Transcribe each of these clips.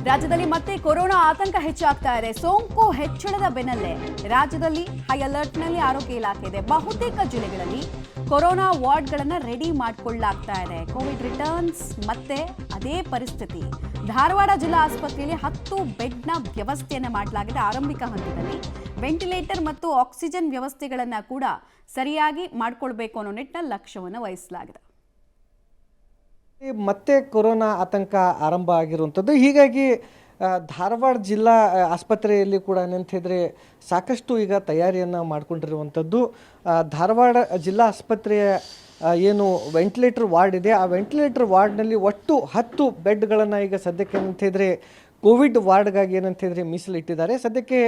ರಾಜ್ಯದಲ್ಲಿ ಮತ್ತೆ ಕೊರೋನಾ ಆತಂಕ ಹೆಚ್ಚಾಗ್ತಾ ಇದೆ. ಸೋಂಕು ಹೆಚ್ಚಳದ ಬೆನ್ನಲ್ಲೇ ರಾಜ್ಯದಲ್ಲಿ ಹೈ ಅಲರ್ಟ್ನಲ್ಲಿ ಆರೋಗ್ಯ ಇಲಾಖೆ ಇದೆ. ಬಹುತೇಕ ಜಿಲ್ಲೆಗಳಲ್ಲಿ ಕೊರೋನಾ ವಾರ್ಡ್ಗಳನ್ನು ರೆಡಿ ಮಾಡಿಕೊಳ್ಳಲಾಗ್ತಾ ಇದೆ. ಕೋವಿಡ್ ರಿಟರ್ನ್ಸ್ ಮತ್ತೆ ಅದೇ ಪರಿಸ್ಥಿತಿ. ಧಾರವಾಡ ಜಿಲ್ಲಾ ಆಸ್ಪತ್ರೆಯಲ್ಲಿ 10 ಬೆಡ್ನ ವ್ಯವಸ್ಥೆಯನ್ನು ಮಾಡಲಾಗಿದೆ. ಆರಂಭಿಕ ಹಂತದಲ್ಲಿ ವೆಂಟಿಲೇಟರ್ ಮತ್ತು ಆಕ್ಸಿಜನ್ ವ್ಯವಸ್ಥೆಗಳನ್ನು ಕೂಡ ಸರಿಯಾಗಿ ಮಾಡಿಕೊಳ್ಬೇಕು ಅನ್ನೋ ನಿಟ್ಟಿನಲ್ಲಿ ಲಕ್ಷ್ಯವನ್ನು ವಹಿಸಲಾಗಿದೆ. ಮತ್ತೆ ಕೊರೋನಾ ಆತಂಕ ಆರಂಭ ಆಗಿರುವಂಥದ್ದು. ಹೀಗಾಗಿ ಧಾರವಾಡ ಜಿಲ್ಲಾ ಆಸ್ಪತ್ರೆಯಲ್ಲಿ ಕೂಡ ಏನಂತಿದ್ರೆ ಸಾಕಷ್ಟು ಈಗ ತಯಾರಿಯನ್ನು ಮಾಡಿಕೊಂಡಿರುವಂಥದ್ದು. ಧಾರವಾಡ ಜಿಲ್ಲಾ ಆಸ್ಪತ್ರೆಯ ಏನು ವೆಂಟಿಲೇಟರ್ ವಾರ್ಡ್ ಇದೆ, ಆ ವೆಂಟಿಲೇಟರ್ ವಾರ್ಡ್ನಲ್ಲಿ ಒಟ್ಟು 10 ಬೆಡ್ಗಳನ್ನು ಈಗ ಸದ್ಯಕ್ಕೆ ಏನಂತಿದ್ರೆ ಕೋವಿಡ್ ವಾರ್ಡ್ಗಾಗಿ ಏನಂತಿದ್ರೆ ಮೀಸಲಿಟ್ಟಿದ್ದಾರೆ. ಸದ್ಯಕ್ಕೆ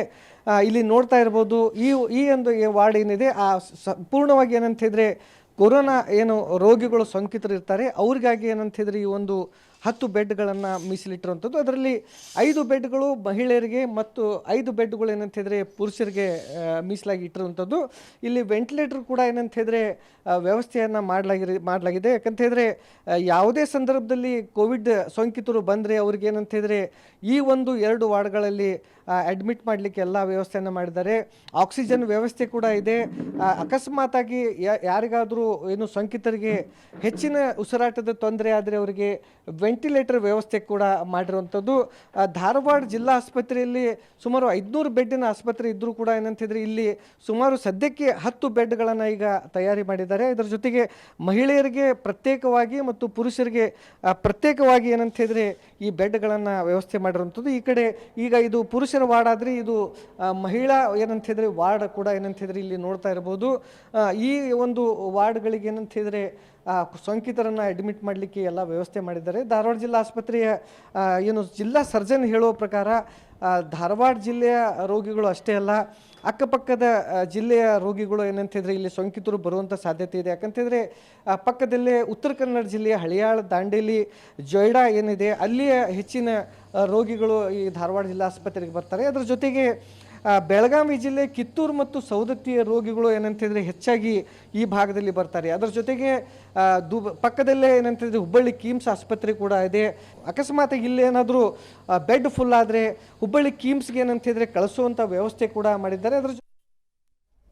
ಇಲ್ಲಿ ನೋಡ್ತಾ ಇರ್ಬೋದು, ಈ ಒಂದು ವಾರ್ಡ್ ಏನಿದೆ ಆ ಸಂಪೂರ್ಣವಾಗಿ ಏನಂತಿದ್ರೆ ಕೊರೋನಾ ಏನು ರೋಗಿಗಳು ಸೋಂಕಿತರು ಇರ್ತಾರೆ ಅವ್ರಿಗಾಗಿ ಏನಂತಿದ್ರೆ ಈ ಒಂದು 10 ಬೆಡ್ಗಳನ್ನು ಮೀಸಲಿಟ್ಟಿರುವಂಥದ್ದು. ಅದರಲ್ಲಿ 5 ಬೆಡ್ಗಳು ಮಹಿಳೆಯರಿಗೆ ಮತ್ತು 5 ಬೆಡ್ಗಳು ಏನಂತಿದ್ರೆ ಪುರುಷರಿಗೆ ಮೀಸಲಾಗಿ ಇಟ್ಟಿರುವಂಥದ್ದು. ಇಲ್ಲಿ ವೆಂಟಿಲೇಟರ್ ಕೂಡ ಏನಂತಿದ್ರೆ ವ್ಯವಸ್ಥೆಯನ್ನು ಮಾಡಲಾಗಿದೆ. ಯಾಕಂತೇಳಿದ್ರೆ ಯಾವುದೇ ಸಂದರ್ಭದಲ್ಲಿ ಕೋವಿಡ್ ಸೋಂಕಿತರು ಬಂದರೆ ಅವ್ರಿಗೆ ಏನಂತಿದ್ರೆ ಈ ಒಂದು 2 ವಾರ್ಡ್ಗಳಲ್ಲಿ ಅಡ್ಮಿಟ್ ಮಾಡಲಿಕ್ಕೆ ಎಲ್ಲ ವ್ಯವಸ್ಥೆಯನ್ನು ಮಾಡಿದ್ದಾರೆ. ಆಕ್ಸಿಜನ್ ವ್ಯವಸ್ಥೆ ಕೂಡ ಇದೆ. ಅಕಸ್ಮಾತಾಗಿ ಯಾರಿಗಾದರೂ ಏನು ಸೋಂಕಿತರಿಗೆ ಹೆಚ್ಚಿನ ಉಸಿರಾಟದ ತೊಂದರೆ ಆದರೆ ಅವರಿಗೆ ವೆಂಟಿಲೇಟರ್ ವ್ಯವಸ್ಥೆ ಕೂಡ ಮಾಡಿರುವಂಥದ್ದು. ಧಾರವಾಡ ಜಿಲ್ಲಾ ಆಸ್ಪತ್ರೆಯಲ್ಲಿ ಸುಮಾರು 500 ಬೆಡ್ಡಿನ ಆಸ್ಪತ್ರೆ ಇದ್ದರೂ ಕೂಡ ಏನಂತಿದ್ರೆ ಇಲ್ಲಿ ಸುಮಾರು ಸದ್ಯಕ್ಕೆ 10 ಬೆಡ್ಗಳನ್ನು ಈಗ ತಯಾರಿ ಮಾಡಿದ್ದಾರೆ. ಇದರ ಜೊತೆಗೆ ಮಹಿಳೆಯರಿಗೆ ಪ್ರತ್ಯೇಕವಾಗಿ ಮತ್ತು ಪುರುಷರಿಗೆ ಪ್ರತ್ಯೇಕವಾಗಿ ಏನಂತಿದ್ರೆ ಈ ಬೆಡ್ಗಳನ್ನು ವ್ಯವಸ್ಥೆ ಮಾಡಿರುವಂಥದ್ದು. ಈ ಕಡೆ ಈಗ ಇದು ಪುರುಷರ ವಾರ್ಡ್ ಆದರೆ ಇದು ಮಹಿಳಾ ಏನಂತಿದ್ರೆ ವಾರ್ಡ್ ಕೂಡ ಏನಂತಿದ್ರೆ ಇಲ್ಲಿ ನೋಡ್ತಾ ಇರ್ಬೋದು. ಈ ಒಂದು ವಾರ್ಡ್ಗಳಿಗೆ ಏನಂತಿದ್ರೆ ಸೋಂಕಿತರನ್ನು ಅಡ್ಮಿಟ್ ಮಾಡಲಿಕ್ಕೆ ಎಲ್ಲ ವ್ಯವಸ್ಥೆ ಮಾಡಿದ್ದಾರೆ. ಧಾರವಾಡ ಜಿಲ್ಲಾ ಆಸ್ಪತ್ರೆಯ ಏನು ಜಿಲ್ಲಾ ಸರ್ಜನ್ ಹೇಳೋ ಪ್ರಕಾರ ಧಾರವಾಡ ಜಿಲ್ಲೆಯ ರೋಗಿಗಳು ಅಷ್ಟೇ ಅಲ್ಲ, ಅಕ್ಕಪಕ್ಕದ ಜಿಲ್ಲೆಯ ರೋಗಿಗಳು ಏನಂತಿದ್ರೆ ಇಲ್ಲಿ ಸೋಂಕಿತರು ಬರುವಂಥ ಸಾಧ್ಯತೆ ಇದೆ. ಯಾಕಂತಂದರೆ ಪಕ್ಕದಲ್ಲೇ ಉತ್ತರ ಕನ್ನಡ ಜಿಲ್ಲೆಯ ಹಳಿಯಾಳ, ದಾಂಡೇಲಿ, ಜೊಯ್ಡಾ ಏನಿದೆ ಅಲ್ಲಿಯ ಹೆಚ್ಚಿನ ರೋಗಿಗಳು ಈ ಧಾರವಾಡ ಜಿಲ್ಲಾ ಆಸ್ಪತ್ರೆಗೆ ಬರ್ತಾರೆ. ಅದರ ಜೊತೆಗೆ ಬೆಳಗಾವಿ ಜಿಲ್ಲೆ ಕಿತ್ತೂರು ಮತ್ತು ಸೌದತ್ತಿಯ ರೋಗಿಗಳು ಏನಂತಿದ್ರೆ ಹೆಚ್ಚಾಗಿ ಈ ಭಾಗದಲ್ಲಿ ಬರ್ತಾರೆ. ಅದರ ಜೊತೆಗೆ ಪಕ್ಕದಲ್ಲೇ ಏನಂತಿದ್ರೆ ಹುಬ್ಬಳ್ಳಿ ಕಿಮ್ಸ್ ಆಸ್ಪತ್ರೆ ಕೂಡ ಇದೆ. ಅಕಸ್ಮಾತ್ ಇಲ್ಲೇನಾದರೂ ಬೆಡ್ ಫುಲ್ ಆದರೆ ಹುಬ್ಬಳ್ಳಿ ಕಿಮ್ಸ್ಗೆ ಏನಂತಿದ್ರೆ ಕಳಿಸುವಂಥ ವ್ಯವಸ್ಥೆ ಕೂಡ ಮಾಡಿದ್ದಾರೆ. ಅದರ